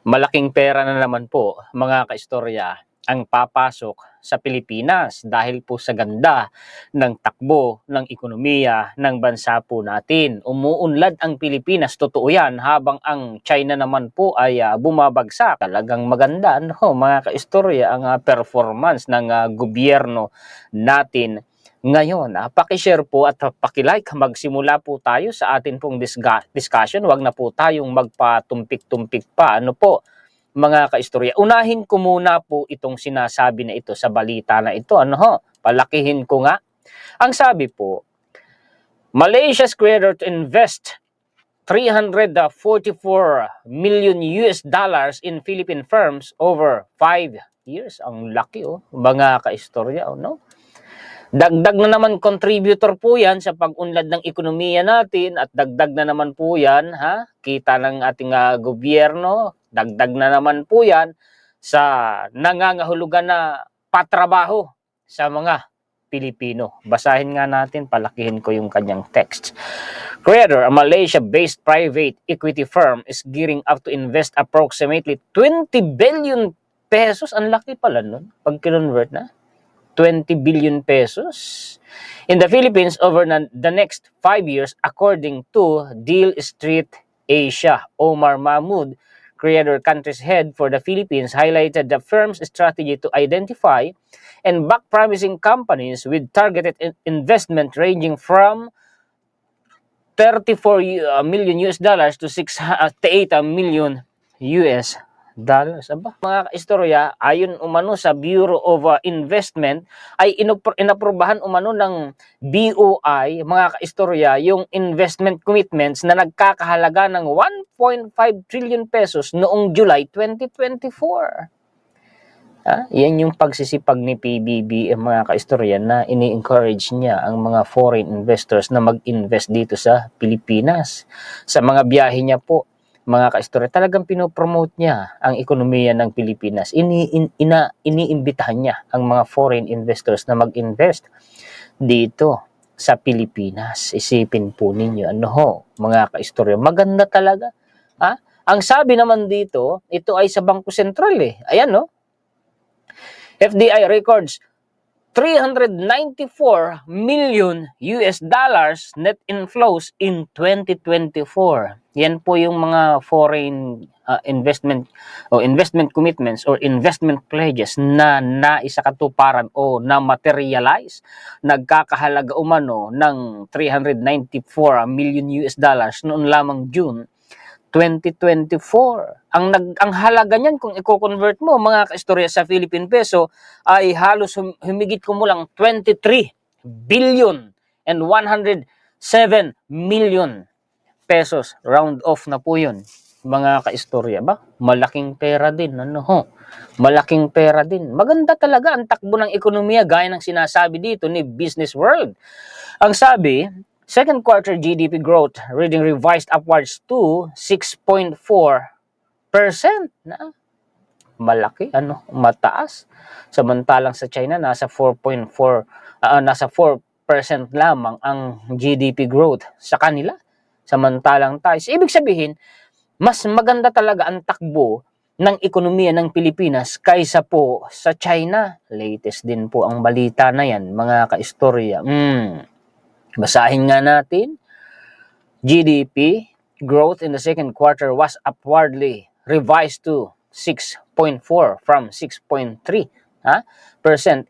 Malaking pera na naman po, mga kaistorya, ang papasok sa Pilipinas dahil po sa ganda ng takbo ng ekonomiya ng bansa po natin. Umuunlad ang Pilipinas, totoo yan, habang ang China naman po ay bumabagsak. Talagang maganda, mga kaistorya, ang performance ng gobyerno natin ngayon. Pakishare po at pakilike. Magsimula po tayo sa atin pong discussion. Huwag na po tayong magpatumpik-tumpik pa. Ano po, mga kaistorya. Unahin ko muna po itong sinasabi na ito sa balita na ito. Palakihin ko nga. Ang sabi po, Malaysia's creator to invest 344 million US dollars in Philippine firms over 5 years. Ang laki, mga kaistorya, no? Dagdag na naman contributor po yan sa pag-unlad ng ekonomiya natin at dagdag na naman po yan, kita ng ating gobyerno, dagdag na naman po yan sa nangangahulugan na patrabaho sa mga Pilipino. Basahin nga natin, palakihin ko yung kanyang text. Creator, a Malaysia-based private equity firm, is gearing up to invest approximately 20 billion pesos. Ang laki pala nun, pag kinonvert na. 20 billion pesos in the Philippines over the next 5 years, according to Deal Street Asia. Omar Mahmood, creator country's head for the Philippines, highlighted the firm's strategy to identify and back promising companies with targeted investment ranging from 34 million US dollars to 8 million US dollars. Mga kaistorya, ayon umano sa Bureau of Investment, ay inaprubahan umano ng BOI, mga kaistorya, yung investment commitments na nagkakahalaga ng 1.5 trillion pesos noong July 2024. Yan yung pagsisipag ni PBBM, mga kaistorya, na ini-encourage niya ang mga foreign investors na mag-invest dito sa Pilipinas. Sa mga biyahe niya po, mga kaistorya, talagang pinopromote niya ang ekonomiya ng Pilipinas. Iniimbitahan niya ang mga foreign investors na mag-invest dito sa Pilipinas. Isipin po ninyo, mga kaistorya, maganda talaga. Ang sabi naman dito, ito ay sa Bangko Sentral Ayan, FDI records 394 million US dollars net inflows in 2024. Yan po yung mga foreign investment o investment commitments or investment pledges na naisakatuparan o na materialize. Nagkakahalaga umano ng 394 million US dollars noon lamang June 2024. Ang halaga niyan kung i-convert mo, mga kaistorya, sa Philippine peso ay halos humigit kumulang 23 billion and 107 million pesos. Round off na po 'yun, mga kaistorya. Malaking pera din, malaking pera din. Maganda talaga ang takbo ng ekonomiya gaya ng sinasabi dito ni Business World. Ang sabi, second quarter GDP growth reading revised upwards to 6.4%. Na malaki, mataas. Samantalang sa China nasa 4.4 nasa 4% lamang ang GDP growth sa kanila. Samantalang tayo, ibig sabihin, mas maganda talaga ang takbo ng ekonomiya ng Pilipinas kaysa po sa China. Latest din po ang balita na yan, mga kaistorya. Basahin nga natin. GDP growth in the second quarter was upwardly revised to 6.4 from 6.3%.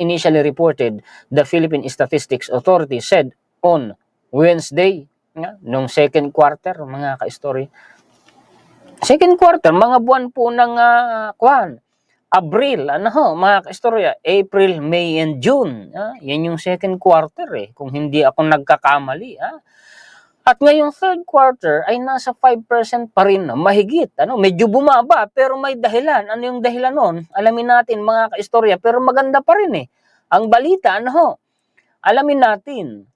Initially reported, the Philippine Statistics Authority said on Wednesday, nung second quarter, mga kaistorya. Second quarter, mga buwan po ng Abril, mga kaistorya, April, May, and June. Yan yung second quarter kung hindi ako nagkakamali. At ngayong third quarter ay nasa 5% pa rin, mahigit. Medyo bumaba, pero may dahilan. Ano yung dahilan nun? Alamin natin, mga kaistorya, pero maganda pa rin Ang balita, alamin natin.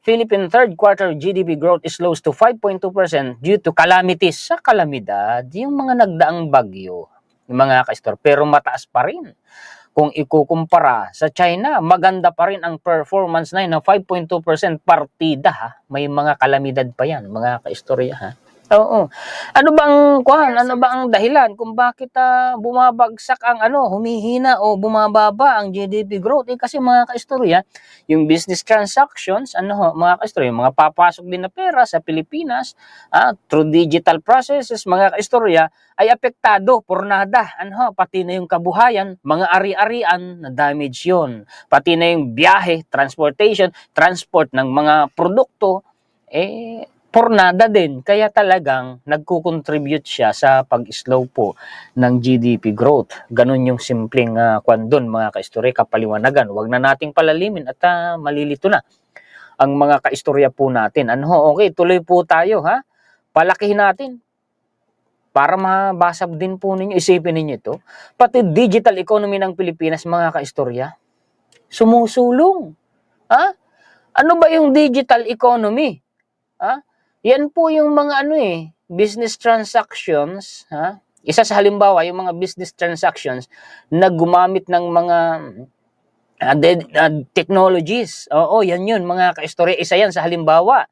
Philippine third quarter GDP growth is slows to 5.2% due to calamities. Sa kalamidad, yung mga nagdaang bagyo, yung mga kaistorya, pero mataas pa rin. Kung ikukumpara sa China, maganda pa rin ang performance na 5.2% partida. May mga kalamidad pa yan, mga kaistorya. Oo. Ano ba ang dahilan kung bakit, bumabagsak ang humihina o bumababa ang GDP growth? Kasi mga kaistorya, yung business transactions mga kaistorya, yung mga papasok din na pera sa Pilipinas, through digital processes mga kaistorya, ay apektado, pornada, pati na yung kabuhayan, mga ari-arian na damage yun. Pati na yung biyahe, transport ng mga produkto, pornada din. Kaya talagang nagko-contribute siya sa pag-slow po ng GDP growth. Ganun yung simpleng kwan dun, mga kaistorya, kapaliwanagan. Huwag na nating palalimin at malilito na ang mga kaistorya po natin. Okay, tuloy po tayo ha. Palakihin natin para mabasa din po ninyo, isipin ninyo ito. Pati digital economy ng Pilipinas, mga kaistorya, sumusulong. Ha? Ano ba yung digital economy? Yan po yung mga business transactions, Isa sa halimbawa, yung mga business transactions na gumamit ng mga technologies. Oo, yan yun, mga kaistorya. Isa yan sa halimbawa.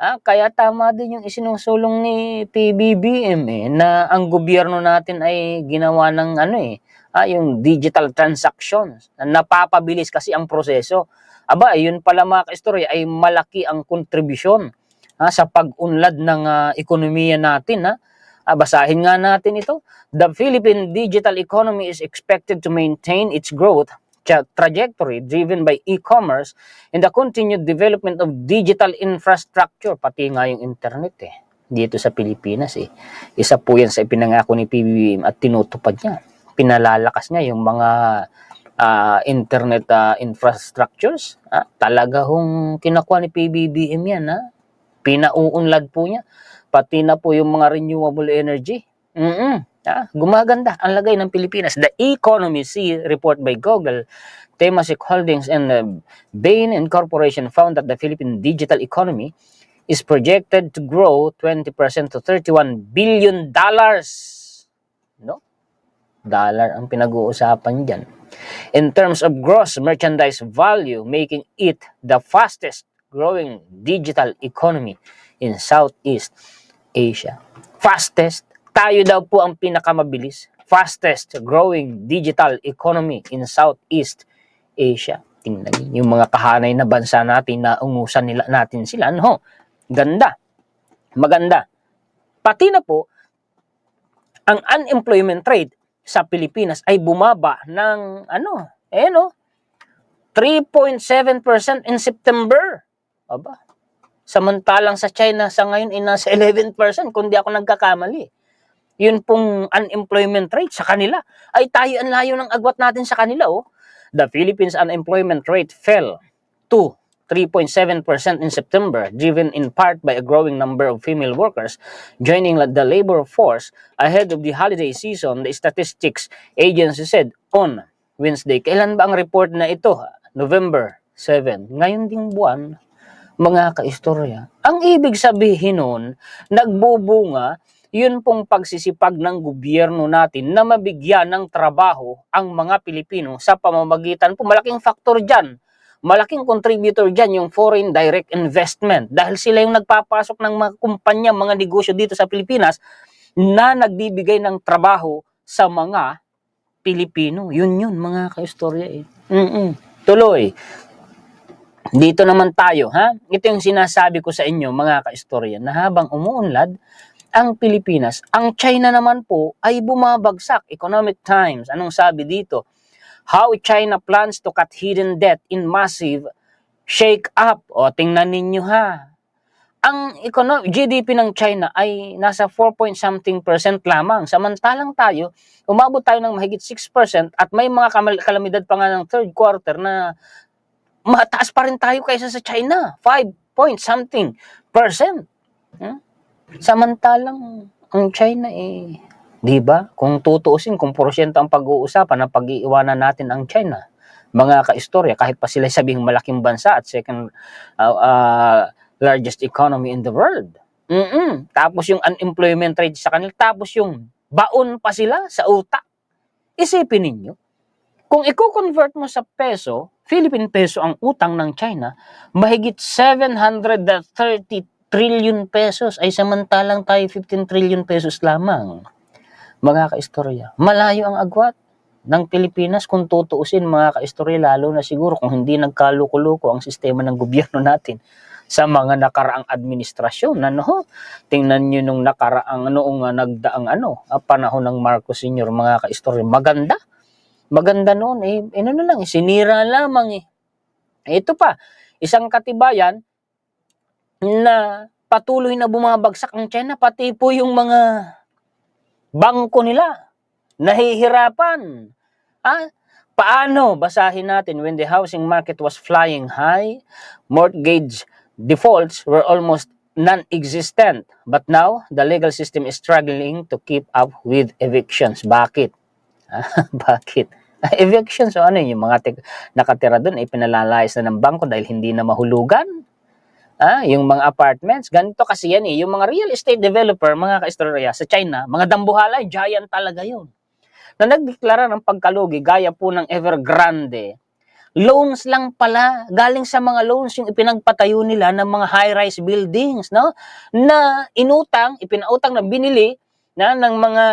Kaya tama din yung isinusulong ni PBBM na ang gobyerno natin ay ginawa ng yung digital transactions. Napapabilis kasi ang proseso. Aba, yun pala mga kaistorya ay malaki ang kontribusyon sa pag-unlad ng ekonomiya natin. Basahin nga natin ito. The Philippine digital economy is expected to maintain its growth trajectory driven by e-commerce and the continued development of digital infrastructure, pati nga yung internet dito sa Pilipinas Isa po yan sa ipinangako ni PBBM at tinutupad niya. Pinalalakas niya yung mga internet infrastructures. Talaga hong kinakuha ni PBBM yan. Pinauunlad po niya. Pati na po yung mga renewable energy. Gumaganda ang lagay ng Pilipinas. The Economy C report by Google, Temasek Holdings and Bain and Corporation found that the Philippine digital economy is projected to grow 20% to $31 billion. No? Dollar ang pinag-uusapan dyan. In terms of gross merchandise value, making it the fastest growing digital economy in Southeast Asia. Fastest, tayo daw po ang pinakamabilis. Fastest growing digital economy in Southeast Asia. Tingnan niyo yung mga kahanay na bansa natin na ungusan natin sila. Ganda. Maganda. Pati na po, ang unemployment rate sa Pilipinas ay bumaba ng 3.7% in September. Aba. Samantalang sa China sa ngayon ay nasa 11% kung di ako nagkakamali. Yun pong unemployment rate sa kanila. Ay tayo ang layo ng agwat natin sa kanila. The Philippines unemployment rate fell to 3.7% in September, driven in part by a growing number of female workers joining the labor force ahead of the holiday season, the Statistics Agency said on Wednesday. Kailan ba ang report na ito? November 7. Ngayon ding buwan, mga kaistorya. Ang ibig sabihin nun, nagbubunga yun pong pagsisipag ng gobyerno natin na mabigyan ng trabaho ang mga Pilipino sa pamamagitan po. Malaking factor dyan. Malaking contributor dyan yung foreign direct investment dahil sila yung nagpapasok ng mga kumpanya, mga negosyo dito sa Pilipinas na nagbibigay ng trabaho sa mga Pilipino. Yun, mga kaistorya Tuloy. Dito naman tayo, Ito yung sinasabi ko sa inyo, mga kaistorya, na habang umuunlad ang Pilipinas, ang China naman po ay bumabagsak. Economic Times, anong sabi dito? How China plans to cut hidden debt in massive shake-up. Tingnan ninyo Ang GDP ng China ay nasa 4.something% lamang. Samantalang tayo, umabot tayo ng mahigit 6% at may mga kalamidad pa nga ng third quarter na mataas pa rin tayo kaysa sa China. 5.something%. Samantalang ang China di ba? Kung tutuusin, kung porsyento ang pag-uusapan na pag-iiwanan natin ang China, mga kaistorya, kahit pa sila sabing malaking bansa at second largest economy in the world. Tapos yung unemployment rate sa kanila, tapos yung baon pa sila sa utak. Isipin ninyo, kung i-convert mo sa peso, Philippine peso ang utang ng China, mahigit 730 trillion pesos ay samantalang tayo 15 trillion pesos lamang. Mga kaistorya, malayo ang agwat ng Pilipinas kung tutuusin, mga kaistorya, lalo na siguro kung hindi nagkaluko-luko ang sistema ng gobyerno natin sa mga nakaraang administrasyon. Tingnan nyo nung nakaraang nagdaang panahon ng Marcos Sr., mga kaistorya, maganda noon sinira lamang Ito pa, isang katibayan na patuloy na bumabagsak ang China, pati po yung mga bangko nila nahihirapan. Paano? Basahin natin. When the housing market was flying high, mortgage defaults were almost non-existent. But now, the legal system is struggling to keep up with evictions. Bakit? Bakit? Evictions, so yung mga nakatira doon ay pinalalayas na ng bangko dahil hindi na mahulugan. Yung mga apartments, ganito kasi yan yung mga real estate developer, mga kaistorya, sa China, mga dambuhala, giant talaga yun. Na nagdeklara ng pagkalugi, gaya po ng Evergrande, loans lang pala, galing sa mga loans yung ipinagpatayo nila ng mga high-rise buildings, na ipinautang na binili ng mga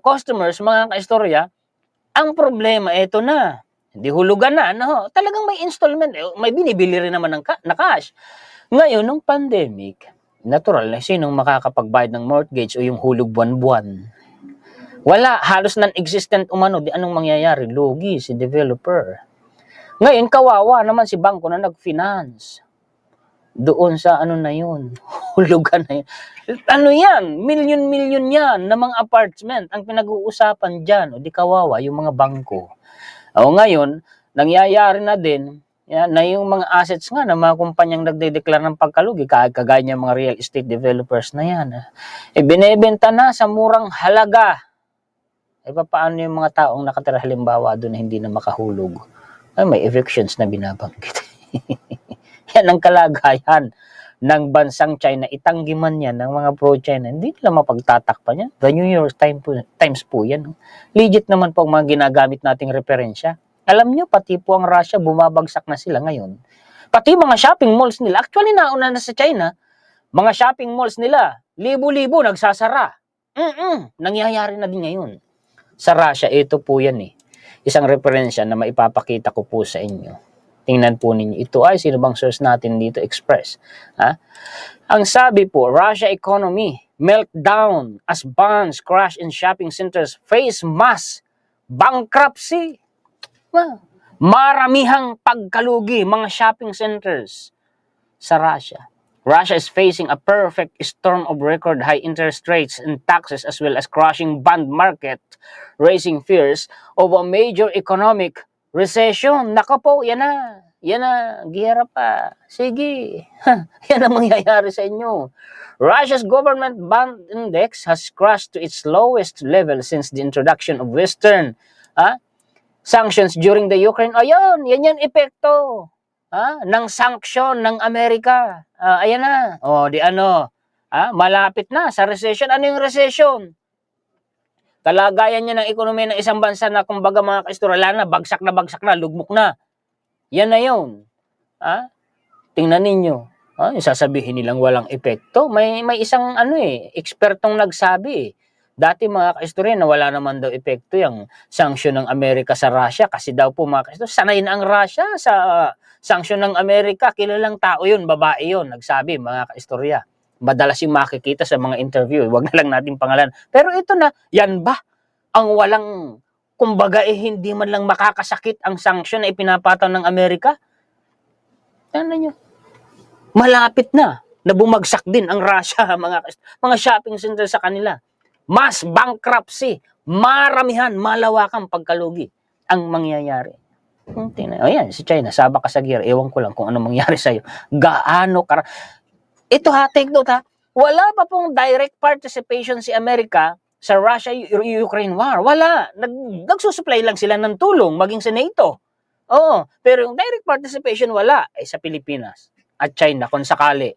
customers, mga kaistorya. Ang problema, ito na, hindi hulugan na, talagang may installment, may binibili rin naman na cash. Ngayon, nung pandemic, natural na sinong makakapagbayad ng mortgage o yung hulog buwan-buwan? Wala, halos non-existent umano. Di anong mangyayari? Lugi si developer. Ngayon, kawawa naman si bangko na nag-finance. Doon sa na yun, hulugan na yun. Yan? Milyon-milyon yan na mga apartment ang pinag-uusapan dyan. O di kawawa, yung mga bangko. Ngayon, nangyayari na din na yung mga assets nga ng mga kumpanyang nagdedeklara ng pagkalugi, kagaya ng mga real estate developers na yan, binebenta na sa murang halaga. Paano yung mga taong nakatira halimbawa doon na hindi na makahulog? May evictions na binabanggit. Yan ang kalagayan ng bansang China. Itanggi man yan ng mga pro-China, hindi nila mapagtatakpan yan. The New York Times po yan. Legit naman po ang mga ginagamit nating referensya. Alam nyo, pati po ang Russia, bumabagsak na sila ngayon. Pati mga shopping malls nila, actually nauna na sa China, mga shopping malls nila, libo-libo nagsasara. Nangyayari na din ngayon. Sa Russia, ito po yan Isang referensya na maipapakita ko po sa inyo. Tingnan po ninyo. Ito ay, sino bang source natin dito? Express. Ang sabi po, Russia economy meltdown as bonds crash in shopping centers face mass bankruptcy. Maramihang pagkalugi mga shopping centers sa Russia. Russia is facing a perfect storm of record high interest rates and taxes as well as crashing bond market, raising fears of a major economic recession. Nako po, yan na, gihira pa. Sige, yan ang mangyayari sa inyo. Russia's government bond index has crashed to its lowest level since the introduction of Western sanctions during the Ukraine. Ayun, yan epekto ng sanction ng Amerika. Ayan na. Malapit na sa recession. Ano yung recession? Kalagayan niya ng ekonomiya ng isang bansa na kumbaga mga kaistorya, bagsak na, lugmok na. Yan na yun. Tingnan ninyo. Sasabihin nilang walang epekto. May isang ekspertong nagsabi Dati mga kaistorya na wala naman daw epekto yung sanction ng Amerika sa Russia kasi daw po mga kaistorya, sanay na ang Russia sa sanction ng Amerika. Kilalang tao yun, babae yun, nagsabi mga kaistorya. Madalas yung makikita sa mga interview, wag na lang natin pangalan. Pero ito na, yan ba ang walang, kumbaga hindi man lang makakasakit ang sanction na ipinapataw ng Amerika? Ano nyo? Malapit na bumagsak din ang Russia, mga shopping center sa kanila. Mass bankruptcy, maramihan, malawakang pagkalugi ang mangyayari. Ayan, si China, saba ka sa gear, ewan ko lang kung ano mangyari sa'yo. Ito take note wala pa pong direct participation si Amerika sa Russia-Ukraine war. Wala. Nagsusupply lang sila ng tulong, maging sa NATO. Pero yung direct participation wala sa Pilipinas at China kung sakali.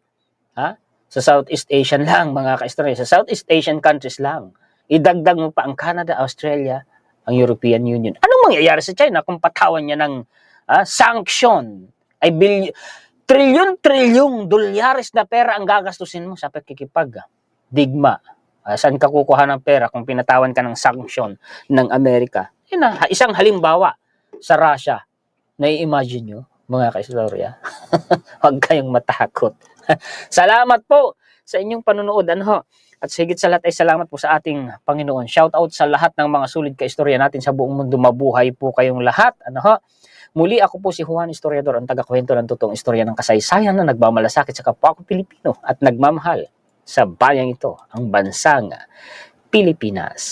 Sa Southeast Asian lang, mga kaistorya. Sa Southeast Asian countries lang. Idagdag mo pa ang Canada, Australia, ang European Union. Anong mangyayari sa China kung patawan niya ng sanction? trilyon-trilyong dolyares na pera ang gagastusin mo sa pagkikipag digma. Saan ka kukuha ng pera kung pinatawan ka ng sanction ng Amerika? Yun na, isang halimbawa sa Russia. Nai-imagine nyo, mga kaistorya? Huwag kayong matakot. Salamat po sa inyong panunood. Ano ho? At higit sa lahat ay salamat po sa ating Panginoon. Shout out sa lahat ng mga sulit kaistorya natin sa buong mundo. Mabuhay po kayong lahat. Ano ho? Muli ako po si Juan Historiador, ang tagakwento ng totoong istorya ng kasaysayan na nagmamalasakit sa kapwa ko Pilipino at nagmamahal sa bayang ito, ang bansang Pilipinas.